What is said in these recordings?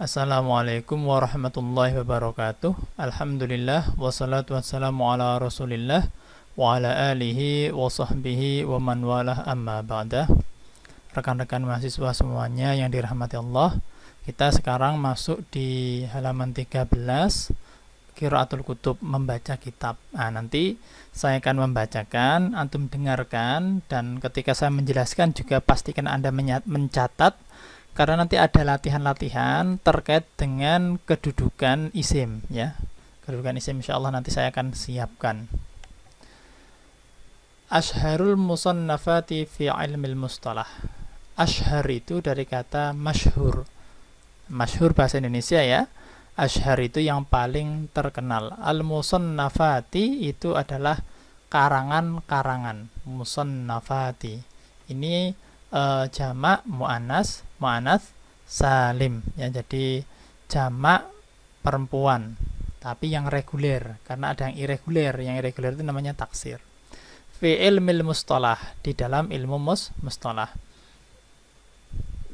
Assalamualaikum warahmatullahi wabarakatuh. Alhamdulillah wassalatu wassalamu ala Rasulillah wa ala alihi wa sahbihi wa man walah amma ba'dah. Rekan-rekan mahasiswa semuanya yang dirahmati Allah, kita sekarang masuk di halaman 13, Qiraatul Kutub, membaca kitab. Nah, nanti saya akan membacakan, antum dengarkan, dan ketika saya menjelaskan juga pastikan Anda mencatat, karena nanti ada latihan-latihan terkait dengan kedudukan isim, ya. Kedudukan isim insyaallah nanti saya akan siapkan. Ashharul musannafati fi ilmil mustalah. Ashhar itu dari kata masyhur. Masyhur bahasa Indonesia, ya. Ashhar itu yang paling terkenal. Al-musannafati itu adalah karangan-karangan. Musannafati. Ini jamak muannas salim, ya. Jadi jamak perempuan tapi yang reguler, karena ada yang irreguler. Yang irreguler itu namanya taksir. Fi ilmil mustalah, di dalam ilmu mustalah.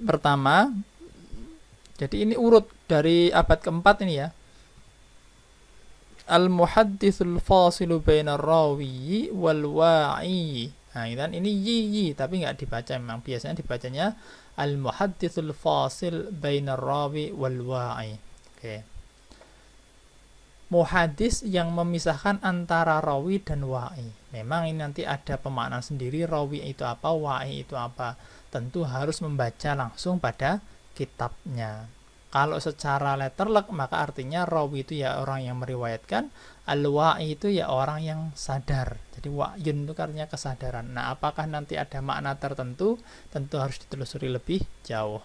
Pertama, jadi ini urut dari abad keempat ini, ya. Al-muhadditsul fasilu bainar rawi wal wa'i. Nah, ini yi tapi nggak dibaca, memang biasanya dibacanya al-muhadditsul fasil bainar rawi wal wa'i. Oke. Muhaddis yang memisahkan antara rawi dan wa'i. Memang ini nanti ada pemaknaan sendiri, rawi itu apa, wa'i itu apa. Tentu harus membaca langsung pada kitabnya. Kalau secara letterlek maka artinya rawi itu ya orang yang meriwayatkan, al-wa'i itu ya orang yang sadar. Jadi wa'yun itu artinya kesadaran. Nah, apakah nanti ada makna tertentu? Tentu harus ditelusuri lebih jauh.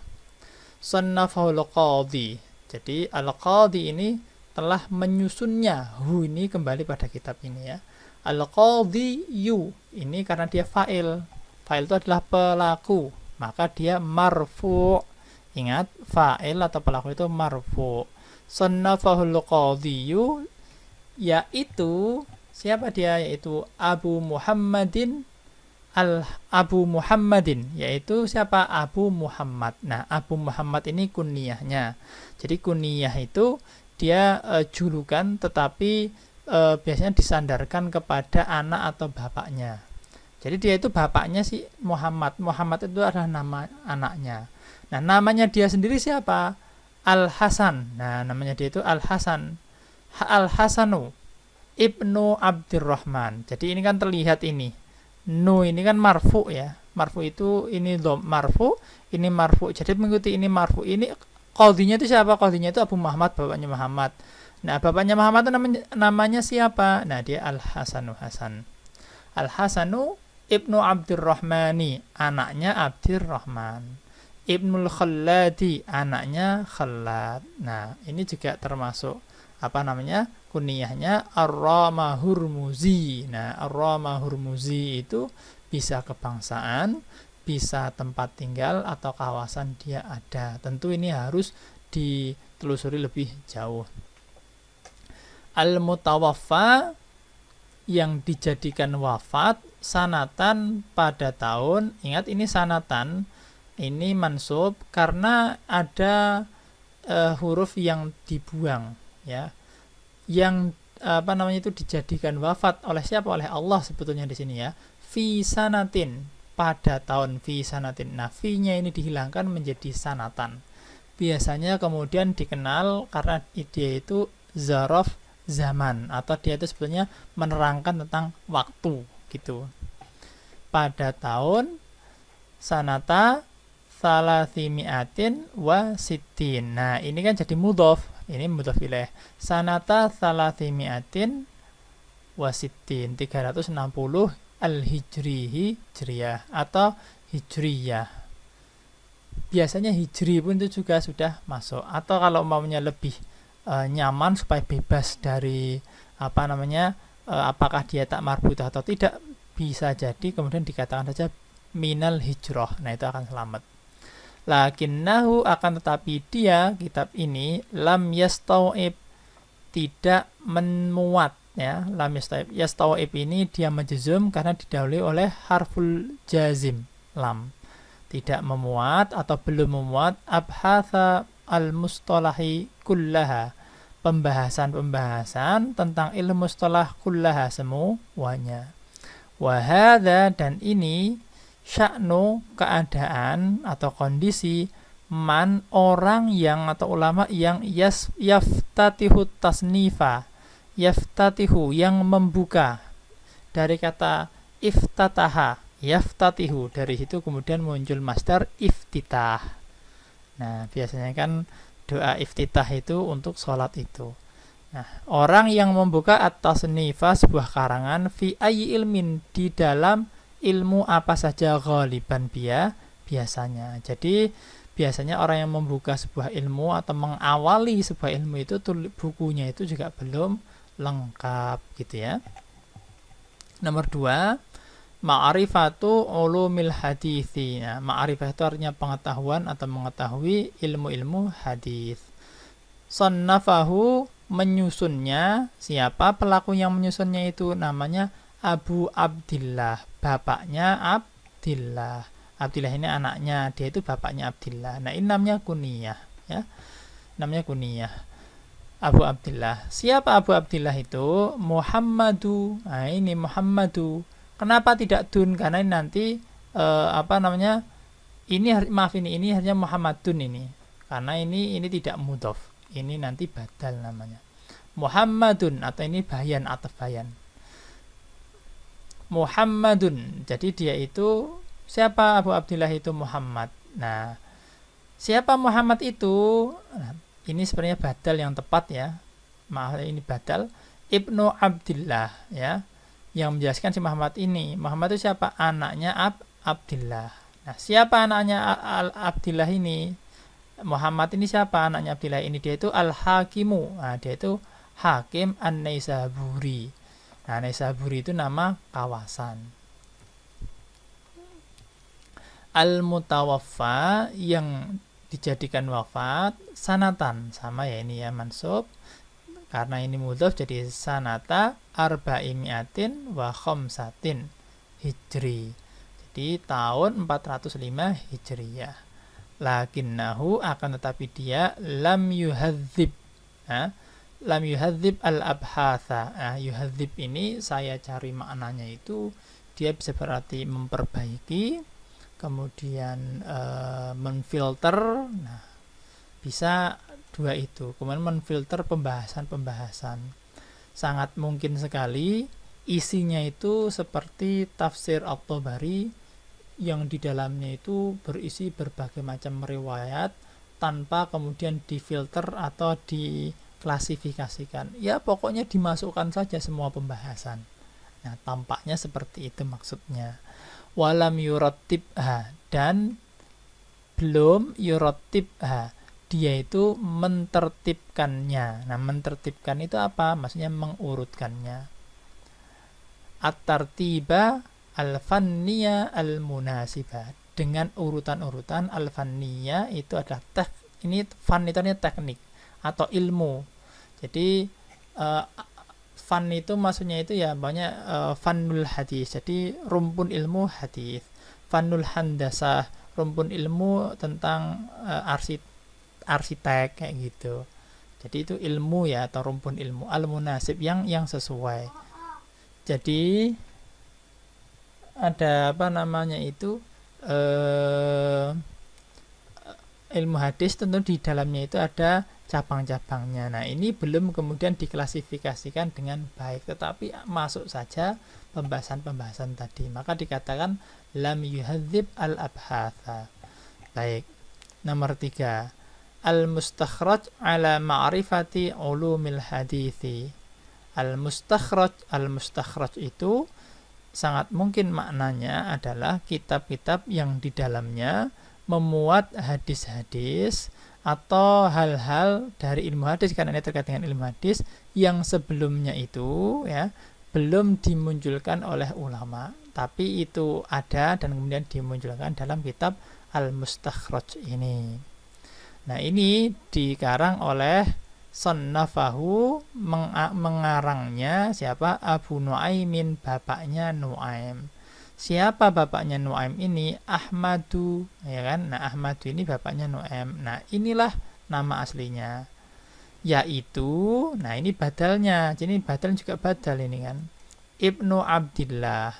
Sannafahul qadhi. Jadi al-qadhi ini telah menyusunnya. Hu ini kembali pada kitab ini, ya. Al-qadhi yu ini karena dia fa'il. Fa'il itu adalah pelaku, maka dia marfu'. Ingat, fa'il atau pelaku itu marfu'. Sannafahul qadhiyu, yaitu siapa dia? Yaitu Abu Muhammadin Abu Muhammadin, yaitu siapa? Abu Muhammad. Nah, Abu Muhammad ini kunyahnya. Jadi kunyah itu dia julukan, tetapi biasanya disandarkan kepada anak atau bapaknya. Jadi dia itu bapaknya si Muhammad. Muhammad itu adalah nama anaknya. Nah, namanya dia sendiri siapa? Al-Hasan. Nah, namanya dia itu Al-Hasan. Al-Hasanu Ibnu Abdurrahman. Jadi ini kan terlihat ini. Nu ini kan marfu, ya. Marfu itu ini marfu, ini marfu. Jadi mengikuti ini marfu. Ini qadhinya itu siapa? Qadhinya itu Abu Muhammad, bapaknya Muhammad. Nah, bapaknya Muhammad itu namanya siapa? Nah, dia Al-Hasanu Hasan. Al-Hasanu Ibnu Abdurrahmani, anaknya Abdurrahman. Ibnul Khalladi, anaknya Khallad. Nah, ini juga termasuk kuniyahnya Ar-Rama Hurmuzi. Nah, Ar-Rama Hurmuzi itu bisa kebangsaan, bisa tempat tinggal, atau kawasan dia ada. Tentu ini harus ditelusuri lebih jauh. Al-Mutawaffa, yang dijadikan wafat, sanatan, pada tahun. Ingat, ini sanatan, ini mansub karena ada huruf yang dibuang, ya. Yang itu dijadikan wafat oleh siapa? Oleh Allah sebetulnya di sini, ya. Fi sanatin, pada tahun, fi sanatin. Nah, fi-nya ini dihilangkan menjadi sanatan. Biasanya kemudian dikenal karena dia itu zaraf zaman, atau dia itu sebetulnya menerangkan tentang waktu, gitu. Pada tahun sanata salasimiatin wa sittin. Nah, ini kan jadi mudhof. Ini mudhof ilaih. Sanata salasimiatin wa sittin, 360 al-hijriyah atau hijriyah. Biasanya hijri pun itu juga sudah masuk. Atau kalau maunya lebih nyaman supaya bebas dari apakah dia tak marbutah atau tidak, bisa jadi kemudian dikatakan saja minal hijrah. Nah, itu akan selamat. Lakinnahu, akan tetapi dia, kitab ini, lam yastau'ib, tidak memuat, ya. Lam yastau'ib ini dia majzum karena didahului oleh harful jazim, lam. Tidak memuat atau belum memuat abhatha al-mustalahi kullaha, pembahasan-pembahasan tentang ilmu mustalah kullaha semuanya. Wa hadza, dan ini sya'nu, keadaan atau kondisi, man, orang yang atau ulama yang yaftatihu tasnifa, yaftatihu, yang membuka, dari kata iftataha, yaftatihu, dari situ kemudian muncul masdar iftitah. Nah, biasanya kan doa iftitah itu untuk sholat itu. Nah, orang yang membuka at-tasnifa, sebuah karangan, fi ayyi ilmin, di dalam ilmu apa saja, ghaliban biasanya. Jadi biasanya orang yang membuka sebuah ilmu atau mengawali sebuah ilmu itu bukunya itu juga belum lengkap gitu ya. Nomor 2, ma'rifatu ulumil hadithi. Nah, ma'rifah itu artinya pengetahuan atau mengetahui ilmu-ilmu hadis. Sannafahu, menyusunnya. Siapa pelaku yang menyusunnya itu? Namanya Abu Abdillah, bapaknya Abdillah. Abdillah ini anaknya, dia itu bapaknya Abdillah. Nah, ini namanya kuniyah ya. Namanya kuniyah. Abu Abdillah. Siapa Abu Abdillah itu? Muhammadu. Nah, ini Muhammadu. Kenapa tidak dun? Karena ini nanti ini hanya Muhammadun ini. Karena ini tidak mudhof. Ini nanti badal namanya. Muhammadun, atau ini bayan atau bayan. Muhammadun. Jadi dia itu, siapa Abu Abdillah itu? Muhammad. Nah, siapa Muhammad itu? Nah, ini sebenarnya badal yang tepat ya. Maaf, ini badal. Ibnu Abdillah ya. Yang menjelaskan si Muhammad ini. Muhammad itu siapa? Anaknya Abdillah. Nah, siapa anaknya Abdillah ini? Muhammad ini siapa anaknya Abdillah ini? Dia itu Al-Hakimu. Nah, dia itu Hakim An-Naisaburi. Nah, Naisaburi itu nama kawasan. Al-Mutawaffa, yang dijadikan wafat, sanatan, sama ya ini ya, mansub. Karena ini mudhof jadi sanata arba'imiatin wa khamsatin hijri. Jadi tahun 405 hijriyah. Lakinnahu, akan tetapi dia lam yuhadzib. Lam yuhadzib al-abhatha. Yuhadzib ini saya cari maknanya itu dia bisa berarti memperbaiki, kemudian menfilter. Nah, bisa dua itu. Kemudian menfilter pembahasan-pembahasan. Sangat mungkin sekali isinya itu seperti tafsir At-Tabari yang di dalamnya itu berisi berbagai macam riwayat tanpa kemudian difilter atau diklasifikasikan. Ya, pokoknya dimasukkan saja semua pembahasan. Nah, tampaknya seperti itu maksudnya. Walam yurattibha, dan belum yurattibha, dia itu mentertibkannya. Nah, mentertibkan itu apa? Maksudnya mengurutkannya. At-tartiba al-fanniya al-munasibah, dengan urutan-urutan. Al-fanniya itu adalah ini fan itu artinya teknik atau ilmu. Jadi fan itu maksudnya itu ya banyak fanul hadis. Jadi rumpun ilmu hadis. Fanul handasah, rumpun ilmu tentang arsitek kayak gitu. Jadi itu ilmu ya, atau rumpun ilmu al-munasib, yang sesuai. Jadi ada apa namanya itu ilmu hadis, tentu di dalamnya itu ada cabang-cabangnya. Nah, ini belum kemudian diklasifikasikan dengan baik, tetapi masuk saja pembahasan-pembahasan tadi. Maka dikatakan lam yuhadzib al-abhatha. Baik. Nomor 3, al-mustakhraj ala ma'rifati ulumil hadithi. Al-mustakhraj itu sangat mungkin maknanya adalah kitab-kitab yang di dalamnya memuat hadis-hadis atau hal-hal dari ilmu hadis, karena ini terkait dengan ilmu hadis yang sebelumnya itu ya belum dimunculkan oleh ulama, tapi itu ada dan kemudian dimunculkan dalam kitab al-mustakhraj ini. Nah, ini dikarang oleh Sannafahu, mengarangnya siapa? Abu Nuaimin, bapaknya Nuaim. Siapa bapaknya Nuaim ini? Ahmadu, ya kan? Nah, Ahmadu ini bapaknya Nuaim. Nah, inilah nama aslinya. Yaitu, nah ini badalnya. Jadi badal juga badal ini kan. Ibnu Abdillah.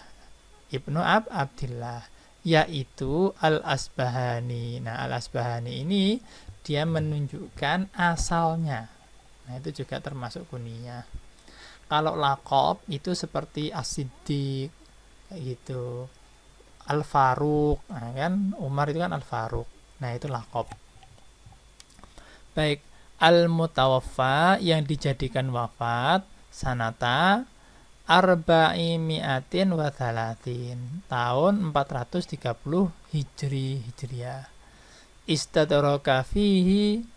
Abdillah. Yaitu Al-Asbahani. Nah, Al-Asbahani ini dia menunjukkan asalnya. Nah, itu juga termasuk kunyah. Kalau laqab itu seperti As-Siddiq kayak gitu. Al-Faruq. Nah, kan Umar itu kan Al-Faruq. Nah, itu laqab. Baik, al-mutawaffa yang dijadikan wafat sanata arba'imi'atin wa thalatin, tahun 430 Hijriyah. Istadraka fihi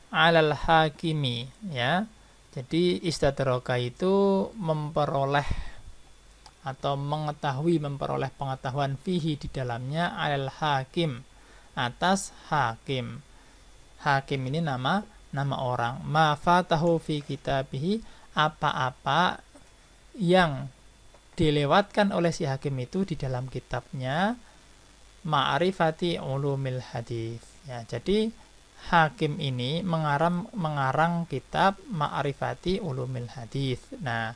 alal hakimi, ya. Jadi istadraka itu memperoleh atau memperoleh pengetahuan fihi di dalamnya alal hakim, atas hakim. Hakim ini nama orang. Ma fatahu fi kitabihi, apa-apa yang dilewatkan oleh si hakim itu di dalam kitabnya, ma'rifati ulumil hadis. Ya, jadi hakim ini mengarang kitab ma'rifati ulumil hadis. Nah,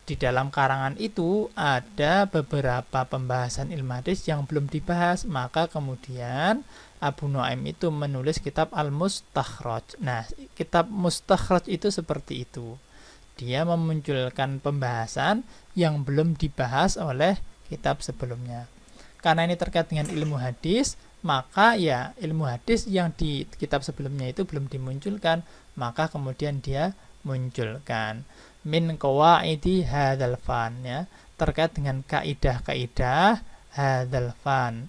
di dalam karangan itu ada beberapa pembahasan ilmu hadis yang belum dibahas, maka kemudian Abu Nuaim itu menulis kitab Al-Mustakhraj. Nah, kitab Mustakhraj itu seperti itu. Dia memunculkan pembahasan yang belum dibahas oleh kitab sebelumnya. Karena ini terkait dengan ilmu hadis, maka ya ilmu hadis yang di kitab sebelumnya itu belum dimunculkan, maka kemudian dia munculkan min qawaidi hadzal fan, ya, terkait dengan kaidah-kaidah hadzal fan,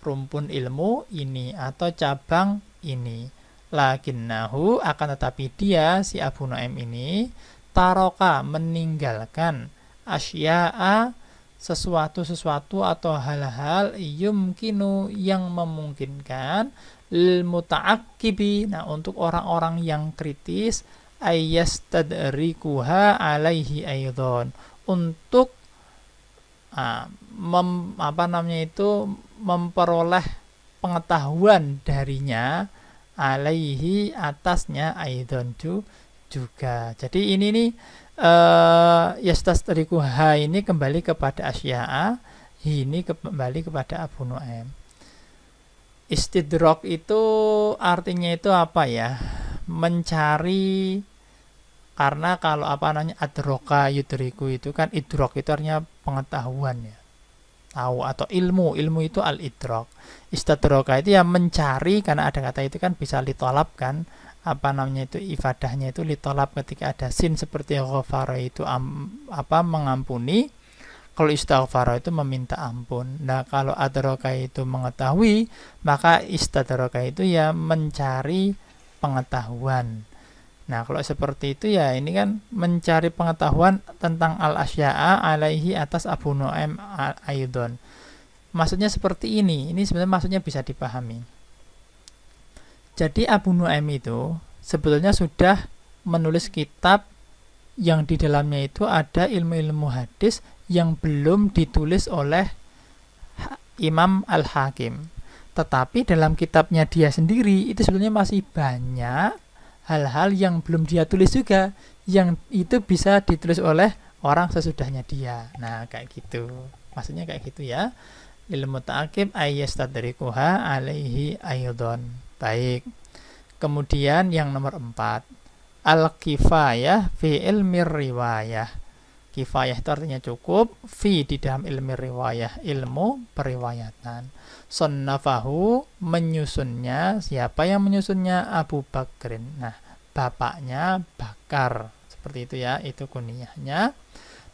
rumpun ilmu ini atau cabang ini. Lakinnahu, akan tetapi dia si Abu Nuaim ini taroka, meninggalkan asya'a, sesuatu atau hal-hal yumkinu, yang memungkinkan lil muta'aqqibi, nah untuk orang-orang yang kritis, ayyastadrikuha alaihi aidon, untuk memperoleh pengetahuan darinya, alaihi, atasnya, aidon juga. Jadi ini nih yastadrikuha ini kembali kepada asya'a, ini kembali kepada Abu Nuaim. Istidrok itu artinya itu apa ya? Mencari, karena kalau adroka yudriku itu kan idrok itu artinya pengetahuan, ya, tahu atau ilmu itu al-idrok. Istidroka itu ya mencari, karena ada kata itu kan bisa litolab kan, itu ifadahnya itu litolab ketika ada sin, seperti ghafara itu mengampuni, kalau istaghfara itu meminta ampun. Nah, kalau adroka itu mengetahui, maka istadroka itu ya mencari pengetahuan. Nah, kalau seperti itu ya ini kan mencari pengetahuan tentang al-asya'a alaihi, atas Abu Nuaim aidon. Maksudnya seperti ini. Ini sebenarnya maksudnya bisa dipahami. Jadi Abu Nuaim itu sebetulnya sudah menulis kitab yang di dalamnya itu ada ilmu-ilmu hadis yang belum ditulis oleh Imam Al-Hakim. Tetapi dalam kitabnya dia sendiri itu sebenarnya masih banyak hal-hal yang belum dia tulis juga, yang itu bisa ditulis oleh orang sesudahnya dia. Nah, kayak gitu. Maksudnya kayak gitu ya. Ilmu ta'aqib ayyastadrikuha alaihi aydon. Baik. Kemudian yang nomor 4, al-kifayah fi ilmi riwayah. Kifayah itu artinya cukup, fi di dalam ilmi riwayah, ilmu periwayatan. Sonnafahu, menyusunnya, siapa yang menyusunnya? Abu Bakrin. Nah, bapaknya Bakar, seperti itu ya, itu kunyahnya.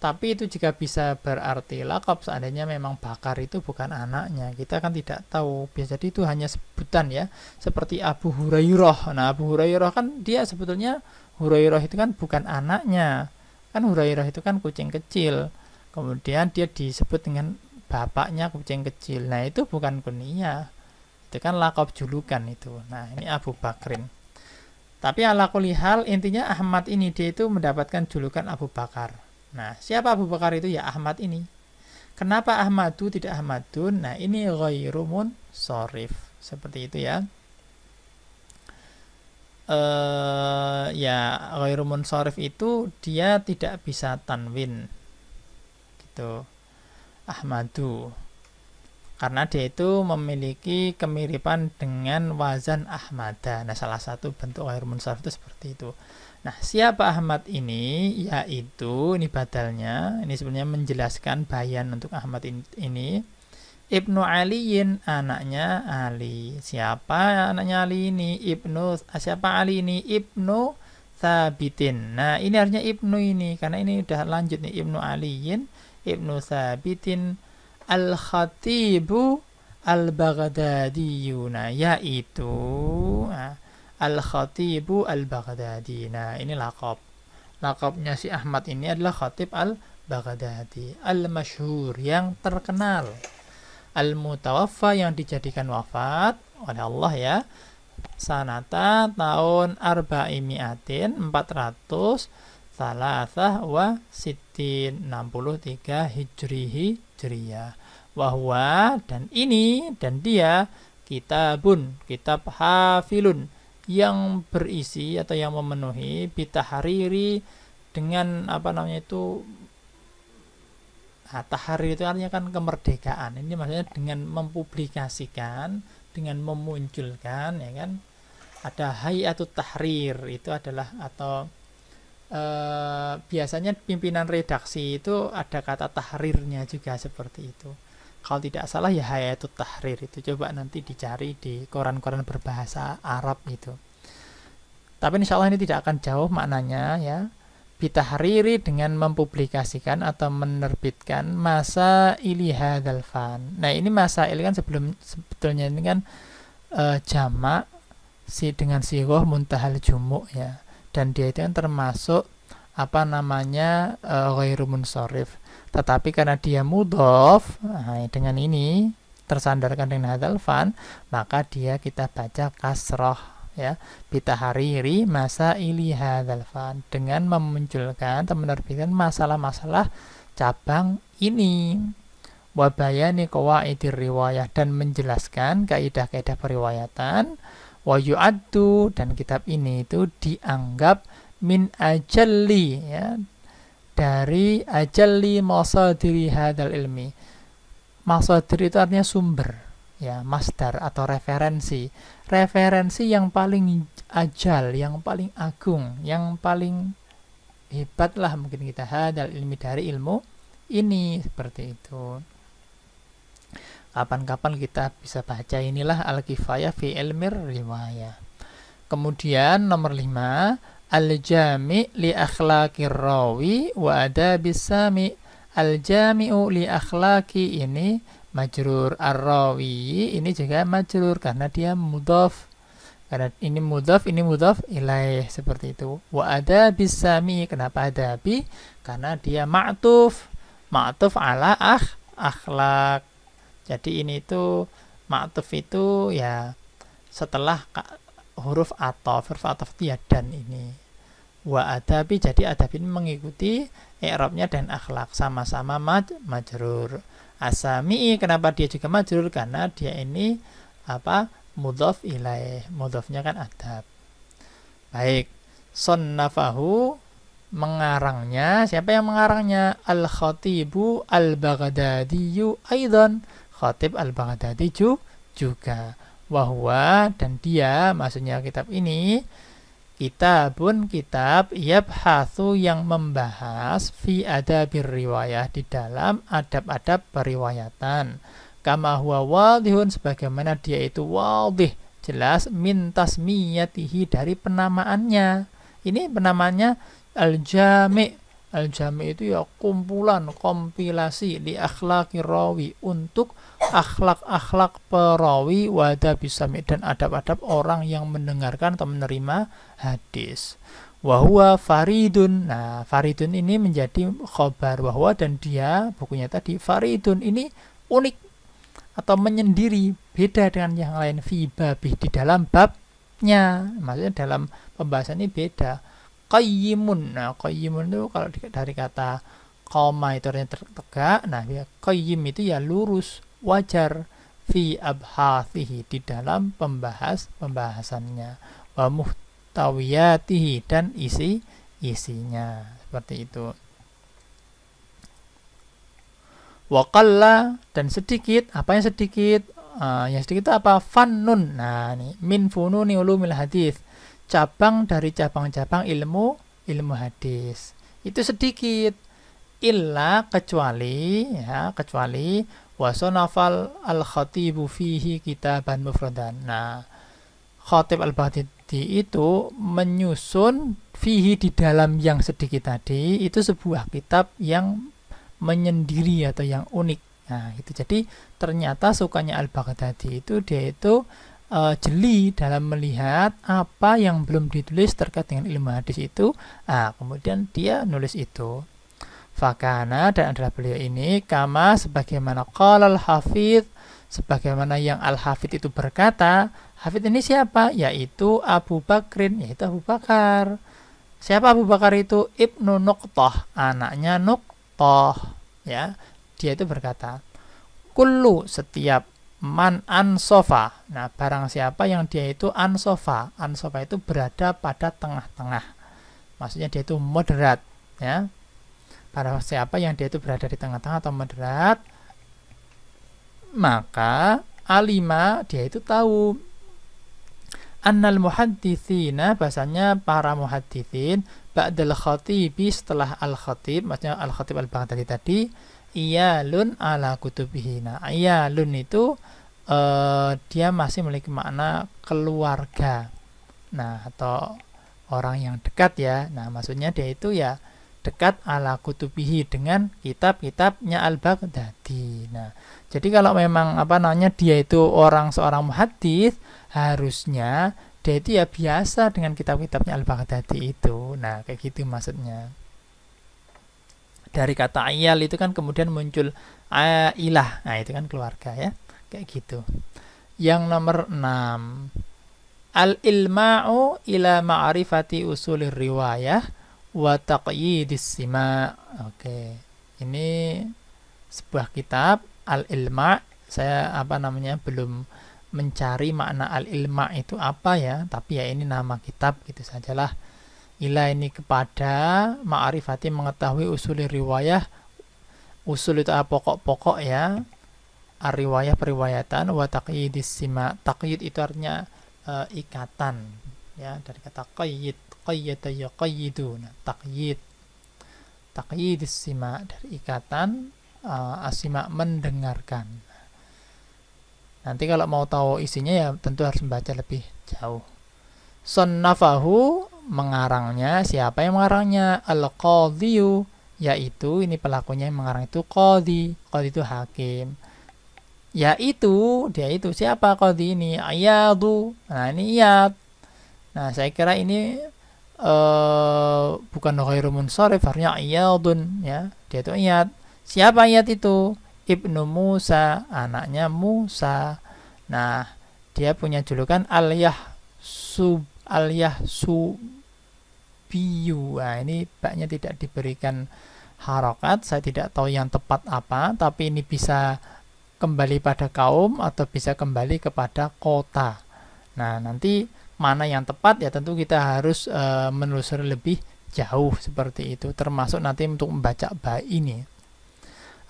Tapi itu juga bisa berarti laqab seandainya memang Bakar itu bukan anaknya. Kita kan tidak tahu, biasa jadi itu hanya sebutan ya, seperti Abu Hurairah. Nah, Abu Hurairah kan dia sebetulnya, Hurairah itu kan bukan anaknya. Kan Hurairah itu kan kucing kecil, kemudian dia disebut dengan bapaknya kucing kecil. Nah, itu bukan kunyah, itu kan laqab julukan itu. Nah, ini Abu Bakrin. Tapi ala kulli hal, intinya Ahmad ini dia itu mendapatkan julukan Abu Bakar. Nah, siapa Abu Bakar itu? Ya Ahmad ini. Kenapa Ahmadu tidak Ahmadun? Nah, ini ghairu munsharif, seperti itu ya. ya ghairu munsharif itu dia tidak bisa tanwin gitu. Ahmadu, karena dia itu memiliki kemiripan dengan wazan Ahmada. Nah, salah satu bentuk ghairu munsharif itu seperti itu. Nah, siapa Ahmad ini? Yaitu, ini badalnya, ini sebenarnya menjelaskan bayan untuk Ahmad ini. Ibnu Aliyin, anaknya Ali. Siapa anaknya Ali ini? Siapa Ali ini? Ibnu Thabitin. Nah, ini artinya Ibnu ini, karena ini udah lanjut nih. Ibnu Aliyin, Ibnu Thabitin, Al-Khatibu Al-Baghdadiyu. Nah, yaitu Al-Khatibu Al-Baghdadi. Nah, ini laqab. Laqabnya si Ahmad ini adalah Khatib Al-Baghdadi. Al-Masyhur, yang terkenal. Al-Mutawaffa, yang dijadikan wafat oleh Allah ya. Sanata, tahun arba'imiatin, 400, salasah wa sittin, 63 hijriyah. Wahwa, dan ini, dan dia, kitabun, kitab hafilun, yang berisi atau yang memenuhi bitahariri, dengan tahrir itu artinya kan kemerdekaan. Ini maksudnya dengan mempublikasikan, dengan memunculkan, ya kan. Ada hayatut tahrir, itu adalah atau biasanya pimpinan redaksi itu ada kata tahrirnya juga seperti itu. Kalau tidak salah ya hayatut tahrir itu, coba nanti dicari di koran-koran berbahasa Arab itu. Tapi insya Allah ini tidak akan jauh maknanya ya. Bitahriri, dengan mempublikasikan atau menerbitkan masa ili hadzal fan. Nah, ini masail kan sebetulnya ini kan jamak dengan sighah muntahal jumu' ya. Dan dia itu kan termasuk ghairu munsharif. Tetapi karena dia mudhaf, dengan ini tersandarkan dengan hadzal fan, maka dia kita baca kasrah ya, bitahariri masa ili hadzal fan, dengan memunculkan atau menerbitkan masalah-masalah cabang ini. Wa bayani qawaidir riwayah, dan menjelaskan kaidah-kaidah periwayatan. Wa yu'addu, dan kitab ini itu dianggap min ajalli ya, dari ajalli masadiri hadzal ilmi. Masadir itu artinya sumber ya, masdar atau referensi yang paling ajal, yang paling agung, yang paling hebat lah mungkin kita, hadzal ilmi, dari ilmu ini, seperti itu. Kapan-kapan kita bisa baca inilah Al-Kifayah fi Ilmir Riwayah. Kemudian nomor 5, Al-Jami' li akhlaqir rawi wa adabis sami. Al-Jami'u li akhlaqi, ini majrur, ar-rawi ini juga majrur karena dia mudhaf. Karena ini mudhaf ilaih, seperti itu. Wa adabis sami, kenapa adabi? Karena dia ma'tuf ala akhlaq. Jadi ini itu ma'tuf itu ya setelah huruf ataf itu ya dan ini. Wa adabi, jadi adab ini mengikuti i'rabnya dan akhlak, sama-sama majrur. Asami, kenapa dia juga majrur? Karena dia ini mudhaf ilaih, mudhafnya kan adab. Baik, sonnafahu, mengarangnya. Siapa yang mengarangnya? Al-Khatibu Al-Baghdadiyu aidan, Khatib Al-Baghdadi juga. Wahwa, dan dia, maksudnya kitab ini, kitabun, kitab yabhatsu, yang membahas fi adabir riwayah, di dalam adab-adab periwayatan. Kama huwa wadihun, sebagaimana dia itu wadih, jelas, min tasmiyatihi, dari penamaannya. Ini penamanya Al-Jami'. Al-Jami' itu ya kumpulan, kompilasi, li akhlaqir rawi, untuk akhlak-akhlak perawi, wa adabis sami, dan adab-adab orang yang mendengarkan atau menerima hadis. Wa huwa faridun. Nah, faridun ini menjadi khobar bahwa, dan dia, bukunya tadi, faridun ini unik atau menyendiri, beda dengan yang lain, fi babih, di dalam babnya, maksudnya dalam pembahasan ini beda. Qayyimun. Nah, qayyimun itu kalau dari kata qoma itu artinya tegak. Nah, ya qayyim itu ya lurus, wajar, fi abhathihi, di dalam pembahasannya. Wa muhtawiyatihi dan isinya. Seperti itu. Wa qalla dan sedikit, apa yang sedikit? Yang sedikit itu apa? Fannun. Nah, ini min fununi ulumil hadis. Cabang dari cabang-cabang ilmu hadis. Itu sedikit. Illa kecuali wasonafal al-khatibu fihi kitaban mufradan. Nah, Khatib al-Baghdadi itu menyusun fihi di dalam yang sedikit tadi itu sebuah kitab yang menyendiri atau yang unik. Nah, itu jadi ternyata sukanya al-Baghdadi itu dia itu jeli dalam melihat apa yang belum ditulis terkait dengan ilmu hadis itu. Kemudian dia nulis itu. Fakana dan adalah beliau ini kama sebagaimana qala al-Hafidz, sebagaimana yang al-Hafidz itu berkata. Hafidz ini siapa? Yaitu Abu Bakrin, yaitu Abu Bakar. Siapa Abu Bakar itu? Ibnu Nuqtah, anaknya Nuqtah, ya. Dia itu berkata, kullu setiap man ansofa. Nah, barang siapa yang dia itu ansofa. Ansofa itu berada pada tengah-tengah. Maksudnya dia itu moderat, ya. Barang siapa yang dia itu berada di tengah-tengah atau moderat, maka alima dia itu tahu annal muhadditsina, bahasanya para muhadditsin ba'dal khatibi, setelah al-khatib, maksudnya al-khatib al-Baghdadi tadi, iyalun ala kutubihi. Nah, iyalun itu dia masih memiliki makna keluarga, nah, atau orang yang dekat, ya. Nah, maksudnya dia itu ya dekat ala kutubihi dengan kitab-kitabnya al-Baghdadi. Nah, jadi kalau memang dia itu seorang muhaddits, harusnya dia itu ya biasa dengan kitab-kitabnya al-Baghdadi itu. Nah, kayak gitu maksudnya. Dari kata ayal itu kan kemudian muncul ailah. Nah, itu kan keluarga, ya. Kayak gitu. Yang nomor 6. Al-ilma'u ila ma'rifati usulir riwayah wa taqyidis sima. Oke. Ini sebuah kitab al-ilma'. Saya belum mencari makna al-ilma' itu apa, ya, tapi ya ini nama kitab gitu sajalah. Ila ini kepada ma'rifati mengetahui usul riwayah. Usul itu pokok-pokok, ya. Ar-riwayah periwayatan wa taqyidis sima. Taqyid itu artinya ikatan, ya, dari kata qayyid, qayyada yaqayyidu. Nah, taqyidis sima dari ikatan, asima mendengarkan. Nanti kalau mau tahu isinya ya tentu harus membaca lebih jauh. Sonnafahu, mengarangnya. Siapa yang mengarangnya? Al-Qadhiyu, yaitu ini pelakunya yang mengarang itu qadhi. Qadhi itu hakim. Yaitu dia itu siapa qadhi ini? Iyadu. Nah, ini Iyad. Nah, saya kira ini bukan ghairu munsharif, harusnya Iyadun, ya. Dia itu Iyad. Siapa Iyad itu? Ibnu Musa, anaknya Musa. Nah, dia punya julukan Al-Yahsubiyu. Nah, ini baknya tidak diberikan harokat. Saya tidak tahu yang tepat apa, tapi ini bisa kembali pada kaum atau bisa kembali kepada kota. Nah, nanti mana yang tepat ya tentu kita harus menelusuri lebih jauh seperti itu, termasuk nanti untuk membaca bab ini.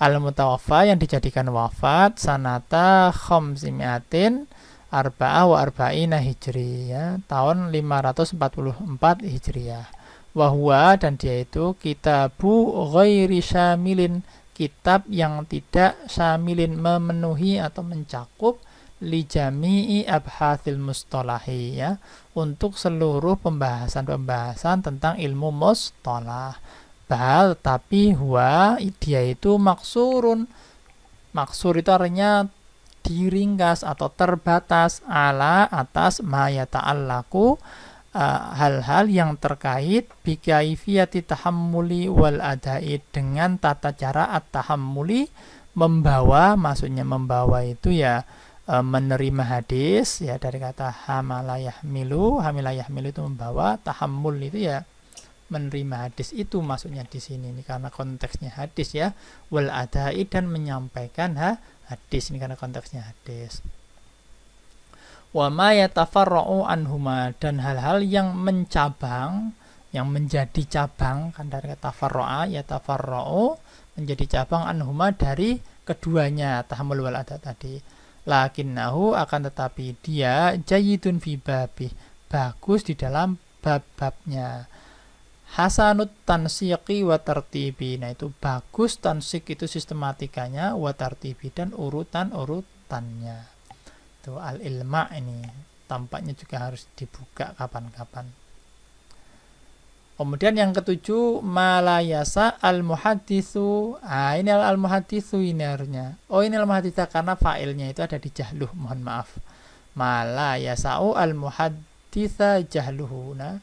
Al-mutawaffa, yang dijadikan wafat sanata khamsimiatin arba'ah wa arba'ina hijriyah, tahun 544 hijriyah. Wahwa, dan dia itu kitabu ghairi syamilin, kitab yang tidak syamilin, memenuhi atau mencakup, li jami'i abhathil mustalahi, ya, untuk seluruh pembahasan-pembahasan tentang ilmu mustalah. Bal, tapi huwa, dia itu maksurun. Maksur itu artinya diringkas atau terbatas, ala, atas, ma yata'allaku, hal-hal yang terkait bikaifiyati tahammuli wal adai, dengan tata cara at-tahammuli, membawa. Maksudnya membawa itu ya menerima hadis, ya, dari kata hamalayah milu. Hamilayah milu itu membawa, tahammul itu ya menerima hadis, itu maksudnya di sini. Ini karena konteksnya hadis, ya. Wal adai, dan menyampaikan hadis, ini karena konteksnya hadis. wa ma yatafarra'u anhuma, dan hal-hal yang mencabang, yang menjadi cabang, kan dari kata farra'a yatafarra'u, menjadi cabang anhuma dari keduanya, tahammul wal adat tadi. Lakinnahu, akan tetapi dia jayyidun fi babih, bagus di dalam bab-babnya. Hasanut tansiqi wa tartibi, nah itu bagus tansik itu sistematikanya, wa tartibi dan urutan-urutannya. Itu al-ilma ini tampaknya juga harus dibuka kapan-kapan. Kemudian yang ketujuh, malayasa al-muhaditsu. Ini al-muhaditsu ini harusnya. Ini al-muhaditsa karena failnya itu ada di jahluh, mohon maaf. Malayasa'u al-muhaditsa jahluhu. Nah,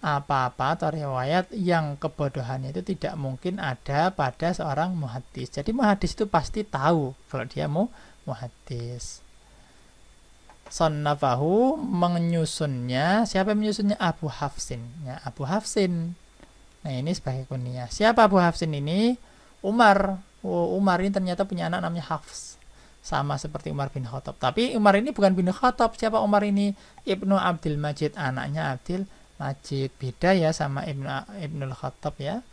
apa-apa atau riwayat yang kebodohannya itu tidak mungkin ada pada seorang muhaddis. Jadi muhaddis itu pasti tahu kalau dia mau muhaddis. Sannafahu, menyusunnya. Siapa yang menyusunnya? Abu Hafsin. Ya, Abu Hafsin. Nah, ini sebagai kunyah. Siapa Abu Hafsin ini? Umar. Umar ini ternyata punya anak namanya Hafs. Sama seperti Umar bin Khattab. Tapi Umar ini bukan bin Khattab. Siapa Umar ini? Ibnu Abdul Majid. Anaknya Abdul Majid. Beda ya sama Ibnul Khattab ya.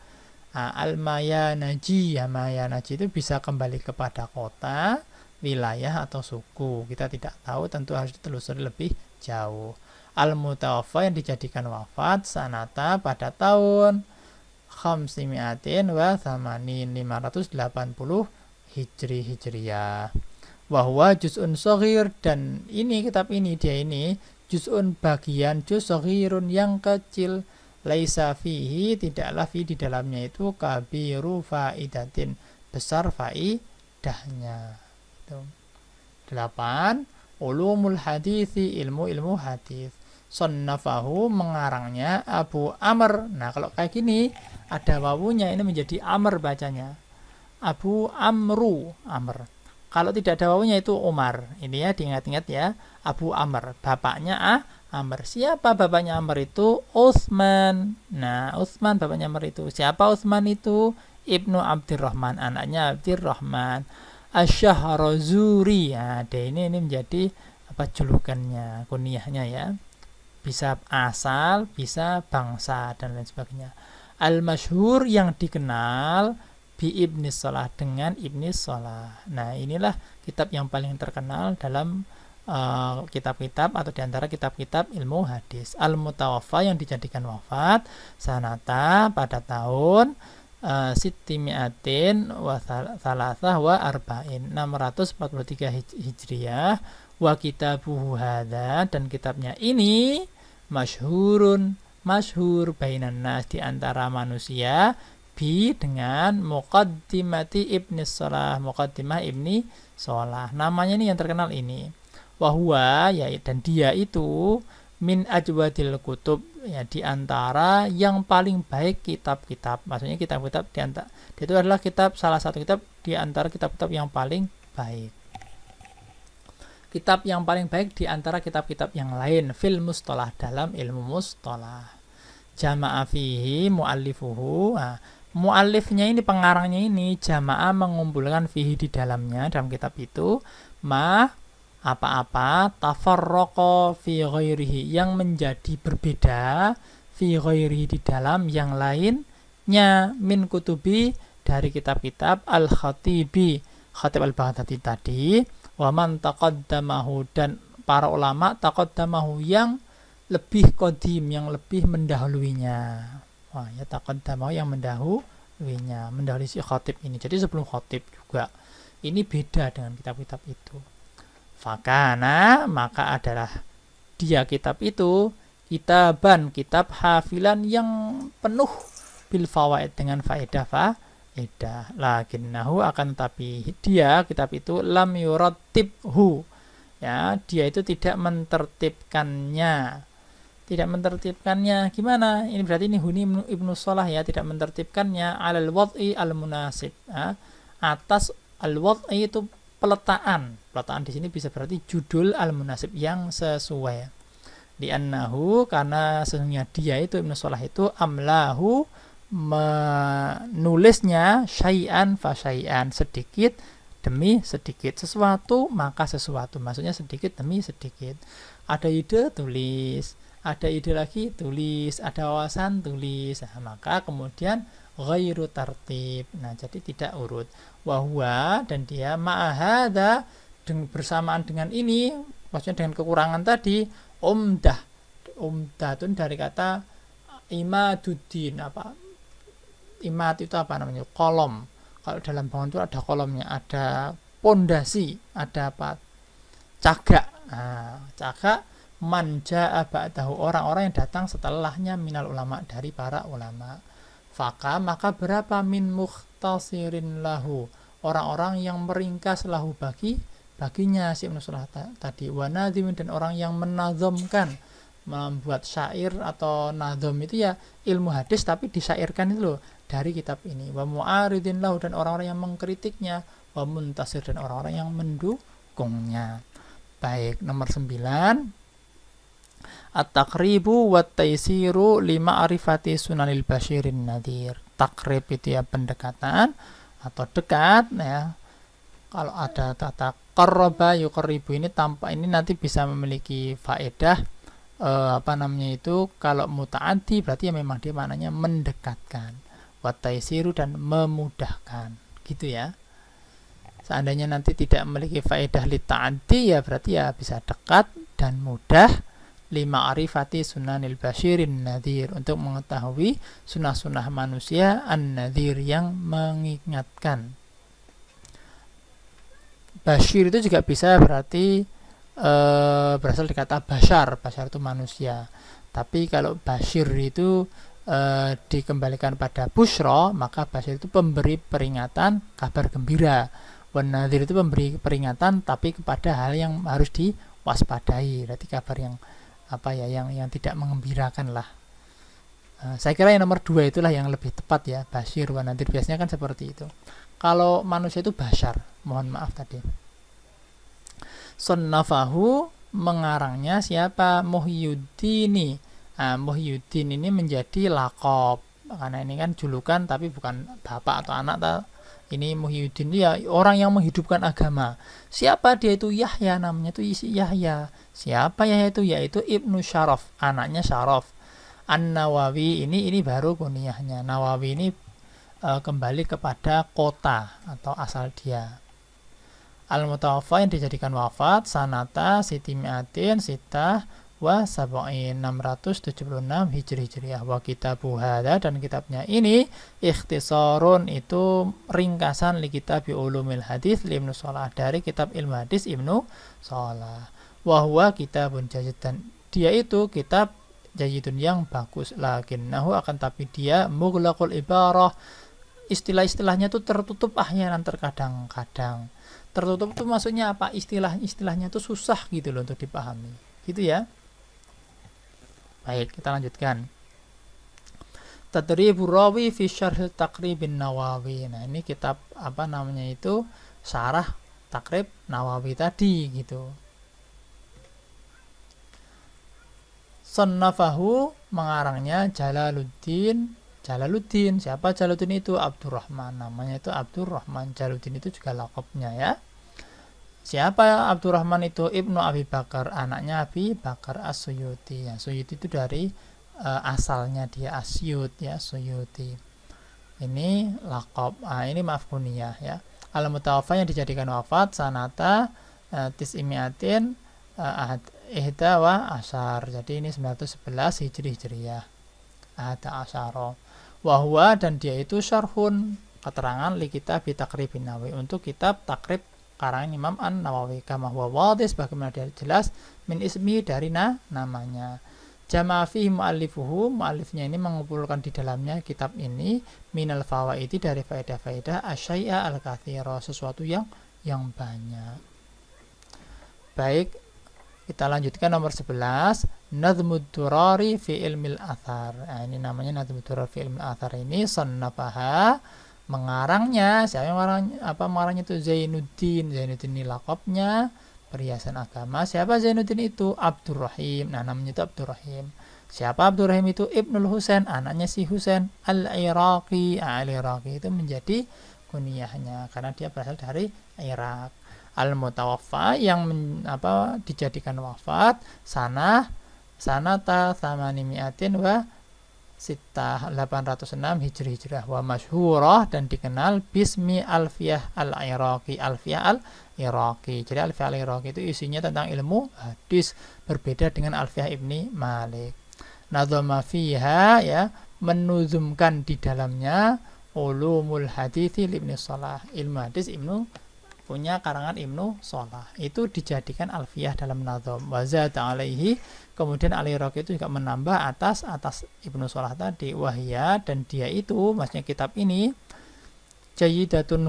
Al-Mayanaji. Ya, Mayanaji itu bisa kembali kepada kota, wilayah atau suku, kita tidak tahu, tentu harus ditelusuri lebih jauh. Al-Mutawaffa, yang dijadikan wafat sanata pada tahun 580 Hijriyah. Wahwa juz'un shaghir, dan ini kitab ini dia ini juz'un bagian, juz shaghirun yang kecil, laisa fihi, tidaklah fi di dalamnya itu kabiru faidatin, besar faidahnya. 8. Ulumul hadithi, ilmu hadis. Sonnafahu, mengarangnya Abu Amr. Nah, kalau kayak gini ada wawunya, ini menjadi Amr bacanya. Abu Amru, Amr. Kalau tidak ada wawunya itu Umar. Ini ya, diingat-ingat ya. Abu Amr, bapaknya Amr. Siapa bapaknya Amr itu? Utsman. Nah, Utsman bapaknya Amr itu. Siapa Utsman itu? Ibnu Abdurrahman, anaknya Abdurrahman. Asy-Syahrazuri. Ya, ini menjadi apa julukannya, kunyahnya ya. Bisa asal, bisa bangsa dan lain sebagainya. Al-masyhur, yang dikenal, bi Ibni Shalah, dengan Ibni Shalah. Nah, inilah kitab yang paling terkenal dalam kitab-kitab atau diantara kitab-kitab ilmu hadis. Al-Mutawaffa, yang dijadikan wafat sanata pada tahun Sittimi'atin wa Thalathah wa Arba'in, 643 Hijriyah. Wa kitabuhu hadha, dan kitabnya ini masyhurun, masyhur bainan nas, di antara manusia, bi dengan muqaddimati Ibni Shalah, muqaddimah Ibni Shalah, namanya ini yang terkenal ini. Wahwa, ya, dan dia itu min ajwadil kutub, ya, di antara yang paling baik kitab-kitab. Maksudnya kitab-kitab di antara, itu adalah kitab, salah satu kitab di antara kitab-kitab yang paling baik. Kitab yang paling baik di antara kitab-kitab yang lain, fil mustalah, dalam ilmu mustalah. Jama'a fihi muallifuhu. Nah, muallifnya ini, pengarangnya ini, jama'a, mengumpulkan fihi, di dalamnya, dalam kitab itu, apa-apa, tafarraqa fi ghairihi, yang menjadi berbeda, fi ghairihi, di dalam yang lainnya, min kutubi, dari kitab-kitab al-khatibi, Khatib al-Baghdadi tadi, wa man taqaddamahu, dan para ulama taqaddamahu, yang lebih qadim, yang lebih mendahuluinya. Wah, ya, taqaddamahu, yang mendahuluinya, mendahului si Khatib ini. Jadi sebelum Khatib juga. Ini beda dengan kitab-kitab itu. Fakana, maka adalah dia kitab itu kitaban, kitab hafilan, yang penuh bil fawaid, dengan faedah. Lakinnahu, akan tetapi dia kitab itu lam yurattibhu, ya, dia itu tidak mentertibkannya. Tidak mentertibkannya gimana? Ini berarti ini huni Ibnu Shalah, ya, tidak mentertibkannya alal wad'i al munasib, ya, atas al wad'i itu peletaan di sini bisa berarti judul al-munasib, yang sesuai. Di annahu, karena sesungguhnya dia itu Ibnu Shalah itu menulisnya syai'an fa syai'an, sedikit demi sedikit. Sesuatu maka sesuatu, maksudnya sedikit demi sedikit. Ada ide, tulis. Ada ide lagi, tulis. Ada wawasan, tulis. Nah, maka kemudian ghairu tartib. Nah, jadi tidak urut. Wahwa, dan dia ma'ahada, bersamaan dengan ini, maksudnya dengan kekurangan tadi, umdatun dari kata imaduddin. Imad itu apa namanya? Kolom. Kalau dalam bangunan itu ada kolomnya, ada pondasi, ada apa? Cagak. Nah, cagak manja ba'dahu, orang-orang yang datang setelahnya minal ulama, dari para ulama. Faka, maka berapa min mukhtasirin lahu, orang-orang yang meringkas lahu baginya si Ibnu Salah tadi, wa nadhimin, dan orang yang menazamkan, membuat syair atau nazam itu ya ilmu hadis tapi disyairkan itu loh dari kitab ini. Wa mu'aridin lahu, dan orang-orang yang mengkritiknya. Wa muntasir, dan orang-orang yang mendukungnya. Baik, nomor 9, at-taqribu wa taisiru lima arifati sunanil basyirin nadhir. Takrib itu ya pendekatan atau dekat ya. Kalau ada kata qarraba yuqarribu, ini tampak, ini nanti bisa memiliki faedah kalau muta'addi berarti ya memang dia maknanya mendekatkan. Wa taisiru, dan memudahkan, gitu ya. Seandainya nanti tidak memiliki faedah li ta'addi ya berarti ya bisa dekat dan mudah. Lima arifati sunanil basyirin nadhir, untuk mengetahui sunnah-sunnah manusia an-nadhir, yang mengingatkan. Basyir itu juga bisa berarti berasal dari kata basyar. Basyar itu manusia. Tapi kalau basyir itu dikembalikan pada busyra, maka basyir itu pemberi peringatan, kabar gembira. Wan nadhir itu pemberi peringatan tapi kepada hal yang harus diwaspadai. Berarti kabar yang yang tidak mengembirakan lah. Saya kira yang nomor 2 itulah yang lebih tepat ya, basyir wa nadhir, biasanya kan seperti itu. Kalau manusia itu basyar, mohon maaf tadi. Sonnafahu, mengarangnya siapa? Muhyiddin. Muhyiddin ini menjadi laqab, karena ini kan julukan tapi bukan bapak atau anak. Ini Muhyiddin ya orang yang menghidupkan agama. Siapa dia itu? Yahya, namanya itu isi Yahya. Siapa Yahya itu? Yaitu Ibnu Syaraf, anaknya Syaraf. An-Nawawi, ini baru kunyahnya. Nawawi ini kembali kepada kota atau asal dia. Al-Mutawaffa, yang dijadikan wafat, sanata sitimiatin sitah wa sab'in, 676 Hijriyah. Wa kitabu hadza, dan kitabnya ini ikhtisarun, itu ringkasan li kitab ulumil hadis Ibnu Salah, dari kitab ilmu hadis Ibnu Salah. Wa huwa kitabun jayyid, dan dia itu kitab jayyidun yang bagus. Lakinnahu, akan tapi dia mughlaqul ibarah, istilah-istilahnya itu tertutup ahyanan, terkadang-kadang. Tertutup itu maksudnya apa? Istilahnya itu susah gitu loh untuk dipahami, gitu ya. Baik, kita lanjutkan. Tadribur rawi fi syarh taqribin Nawawi. Nah, ini kitab syarah takrib Nawawi tadi gitu. Sannafahu, mengarangnya Jalaluddin. Siapa Jalaluddin itu? Abdurrahman, namanya itu Abdurrahman. Jalaluddin itu juga laqabnya ya. Siapa Abdurrahman itu? Ibnu Abi Bakar, anaknya Abi Bakar As-Suyuti. Ya, Suyuti itu dari asalnya dia Asyut ya, Suyuti. Ini laqab. Ini maaf kunyah ya. Al-Mutawaffa, yang dijadikan wafat sanata tis'imiatin ihda wa asyar. Jadi ini 911 Hijriyah. Ada asyara. Wahwa, dan dia itu syarhun, keterangan li kitab Takribin Nawawi, untuk kitab takrib karangan Imam An-Nawawi, kama huwa wadih, bagaimana dia jelas, min ismi, dari namanya. Jama'a fihi mu'allifuhu, mu'allifnya ini mengumpulkan di dalamnya kitab ini minal fawaidi, dari faedah-faedah asyai'a al-kathira, sesuatu yang banyak. Baik, kita lanjutkan nomor 11, Nadhmud Durari fi ilmil athar. Nah, ini namanya Nadhmud Durari fi ilmil athar, ini sannafaha, mengarangnya. Siapa yang mengarangnya itu? Zainuddin ini laqabnya, perhiasan agama. Siapa Zainuddin itu? Abdurrahim. Nah, namanya itu Abdurrahim. Siapa Abdurrahim itu? Ibnul Husain, anaknya si Husain Al-Iraqi. Al-Iraqi itu menjadi kunyahnya karena dia berasal dari Irak. Al-mutawaffa yang dijadikan wafat sanata thamanimiatin wa Sittah 806 Hijrah wa masyhurah dan dikenal bismi Alfiyah al-Iraqi. Alfiyah al-Iraqi. Jadi Alfiyah al-Iraqi itu isinya tentang ilmu hadis, berbeda dengan Alfiyah Ibni Malik. Nadzama fiha, ya, menuzumkan di dalamnya ulumul hadithi Ibnu Shalah. Ilmu hadis punya karangan Ibnu Shalah. Itu dijadikan alfiyah dalam nazam. Wa zada alaihi, kemudian al-Iraqi itu juga menambah atas Ibnu Shalah tadi, wahya, dan dia itu, maksudnya kitab ini, jayyidatun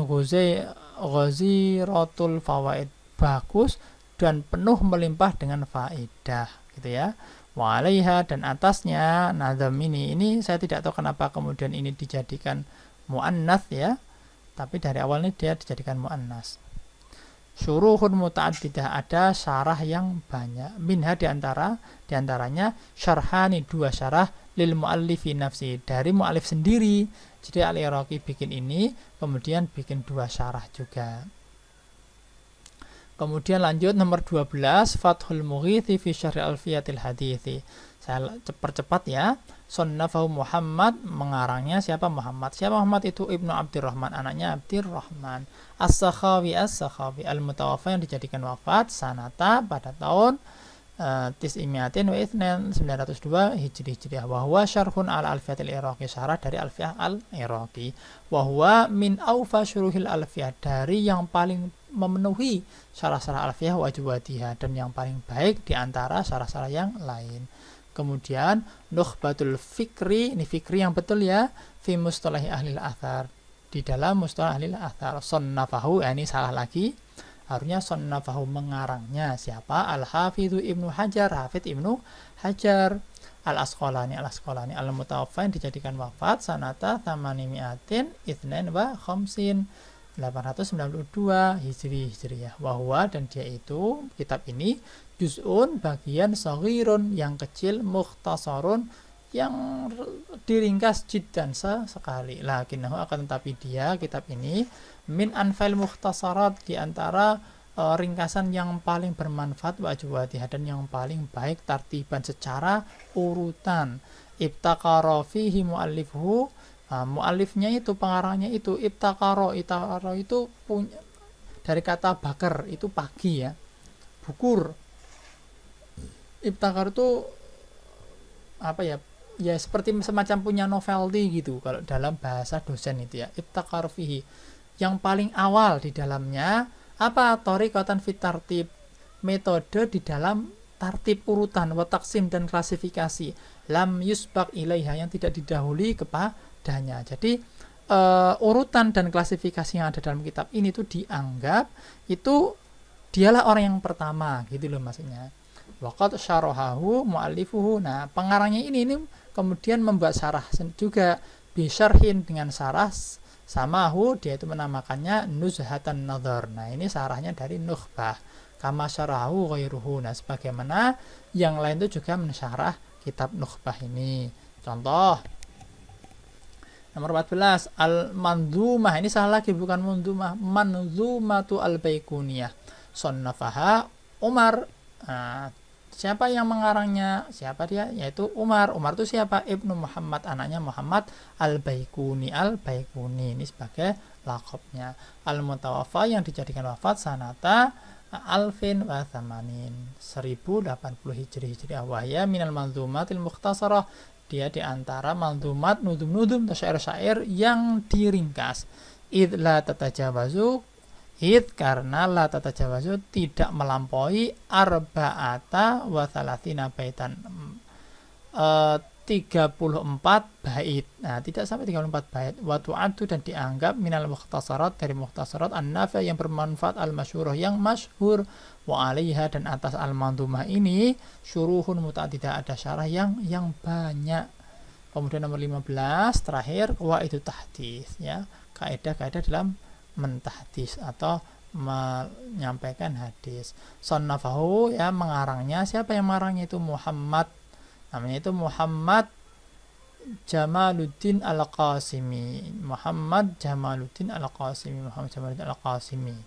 ghaziratul fawaid, bagus dan penuh melimpah dengan faedah, gitu ya. Wa alaiha, dan atasnya nazam ini saya tidak tahu kenapa kemudian ini dijadikan muannas, ya, tapi dari awalnya dia dijadikan muannas. Syuruhun muta'addidah, ada syarah yang banyak. Minha diantaranya syarhani, 2 syarah, lil muallifi nafsi, dari muallif sendiri. Jadi al-Iraqi bikin ini, kemudian bikin 2 syarah juga. Kemudian lanjut nomor 12, Fathul Mughithi fi Syarh Alfiyatil Hadithi. Saya percepat ya. Sunnafahu Muhammad, mengarangnya siapa? Muhammad. Siapa Muhammad itu? Ibnu Abdurrahman, anaknya Abdurrahman. As-Sakhawi al-Mutawaffa, yang dijadikan wafat sanata pada tahun Tis'imiatin wa Ithnan 902 Hijriyah. Wahwa syarhun ala Alfiyatil Iraqi, syarah dari Alfiyah al-Iraqi. Wahwa min awfa syuruhil Alfiyah, dari yang paling memenuhi syarah-syarah Alfiyah wajwatiha, dan yang paling baik diantara syarah-syarah yang lain. Kemudian Nukhbatul Fikri, ini fikri yang betul ya, fi mustalahi ahlil athar, di dalam mustalah ahlil athar. Sonnafahu, ini salah lagi, harusnya sonnafahu, mengarangnya siapa? Al-Hafidhu Ibnu Hajar, Hafidh Ibnu Hajar. Al-Asqalani al-Mutawaffa, yang dijadikan wafat sanata thamanimiatin ithnain wa khamsin 892 Hijriyah. Wahwa, dan dia itu, kitab ini, juz'un, bagian, saghirun, yang kecil, mukhtasarun, yang diringkas, jiddan, sekali. Lakinnahu, akan tetapi dia, kitab ini, min anfail mukhtasarat, diantara ringkasan yang paling bermanfaat, wajwatiha, dan yang paling baik tartiban, secara urutan. Ibtaqara fihi mu'allifuhu, mu'allifnya itu, pengarangnya itu, ibtaqara itu punya, dari kata bakar, itu pagi ya, bukur. Ibtaqar itu apa ya, ya seperti semacam punya novelty gitu kalau dalam bahasa dosen itu ya. Ibtaqar fihi, yang paling awal di dalamnya apa? Thariqatan fit tartib, metode di dalam tartib urutan, wa taqsim, dan klasifikasi, lam yusbaq ilaiha, yang tidak didahului kepadanya. Jadi urutan dan klasifikasi yang ada dalam kitab ini tuh dianggap itu dialah orang yang pertama, gitu loh maksudnya. Waqad syarahahu muallifuhu. Nah, pengarangnya ini kemudian membuat syarah juga, bisyarhin, dengan syarah samahu, dia itu menamakannya Nuzhatan Nadhar. Nah, ini syarahnya dari Nukhbah. Kama syarahu ghairuhu. Nah, sebagaimana yang lain itu juga mensyarah kitab Nukhbah ini. Contoh nomor 14, Al-Manzumah. Ini salah lagi, bukan Manzumah, Manzumatu Al-Baiquniyah. Sonnafaha Umar. Nah, siapa yang mengarangnya? Siapa dia? Yaitu Umar. Umar itu siapa? Ibnu Muhammad, anaknya Muhammad Al-Baiquni. Al-Baiquni ini sebagai lakopnya. Al-Mutawaffa, yang dijadikan wafat sanata alfin wa thamanin 1080 Hijriyah. Wahya minal manzumatil mukhtasarah, dia diantara manzumat, nudum-nudum, syair-syair yang diringkas. Id la tatajawazu, karena la tatajawazu, tidak melampaui arba'ata wa thalathina baitan, 34 bait. Nah, tidak sampai 34 bait. Wa tu'addu, dan dianggap minal mukhtasarat, dari mukhtasarat, an-nafi', yang bermanfaat, al-masyhurah, yang masyhur. Wa 'alaiha, dan atas al-manzumah ini, syuruhun muta'addidah, ada syarah yang banyak. Kemudian nomor 15 terakhir, wa itu tahdits, ya, kaidah-kaidah dalam mentahdits atau menyampaikan hadis. Sonnafahu, ya, mengarangnya siapa yang mengarangnya? Itu Muhammad, namanya itu Muhammad Jamaluddin Al-Qasimi. Muhammad Jamaluddin Al-Qasimi.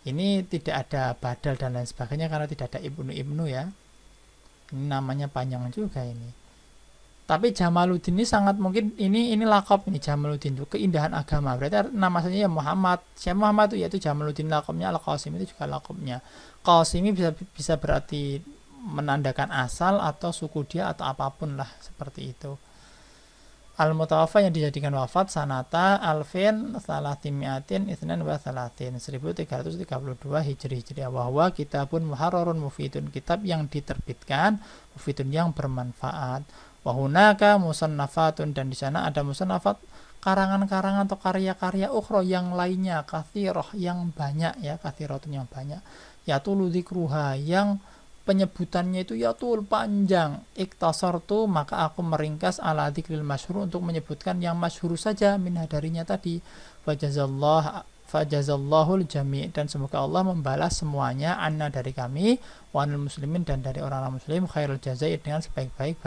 Ini tidak ada badal dan lain sebagainya karena tidak ada ibnu ya. Ini namanya panjang juga ini. Tapi Jamaluddin ini sangat mungkin ini lakop ini Jamaluddin itu keindahan agama. Berarti nama aslinya ya Muhammad. Syekh Muhammad itu yaitu Jamaluddin, lakopnya Al-Qasim itu juga lakopnya. Qasimi bisa berarti menandakan asal atau suku dia atau apapun lah seperti itu. Al-Mutawaffa yang dijadikan wafat sanata alfin salatimiatin isnan wa salatin 1332 Hijriah bahwa kitabun muharrarun mufidun, kitab yang diterbitkan mufidun yang bermanfaat. Wa hunaka musannafatun, dan di sana ada musannafat karangan-karangan atau karya-karya ukhra yang lainnya, kathirah yang banyak ya, kathiratun yang banyak, yatul dzikruha yang penyebutannya itu yatul panjang, iktasartu maka aku meringkas ala dzikril masyhur untuk menyebutkan yang masyhur saja minha darinya tadi. Fajazallahul jami', dan semoga Allah membalas semuanya anna dari kami wa anil muslimin dan dari orang-orang muslim khairul jazai dengan sebaik-baik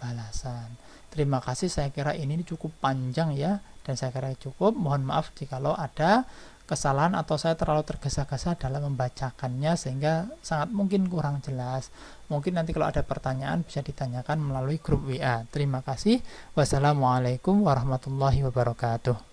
balasan. Terima kasih, saya kira ini cukup panjang ya, dan saya kira cukup. Mohon maaf jikalau ada kesalahan atau saya terlalu tergesa-gesa dalam membacakannya sehingga sangat mungkin kurang jelas. Mungkin nanti kalau ada pertanyaan bisa ditanyakan melalui grup WA. Terima kasih. Wassalamualaikum warahmatullahi wabarakatuh.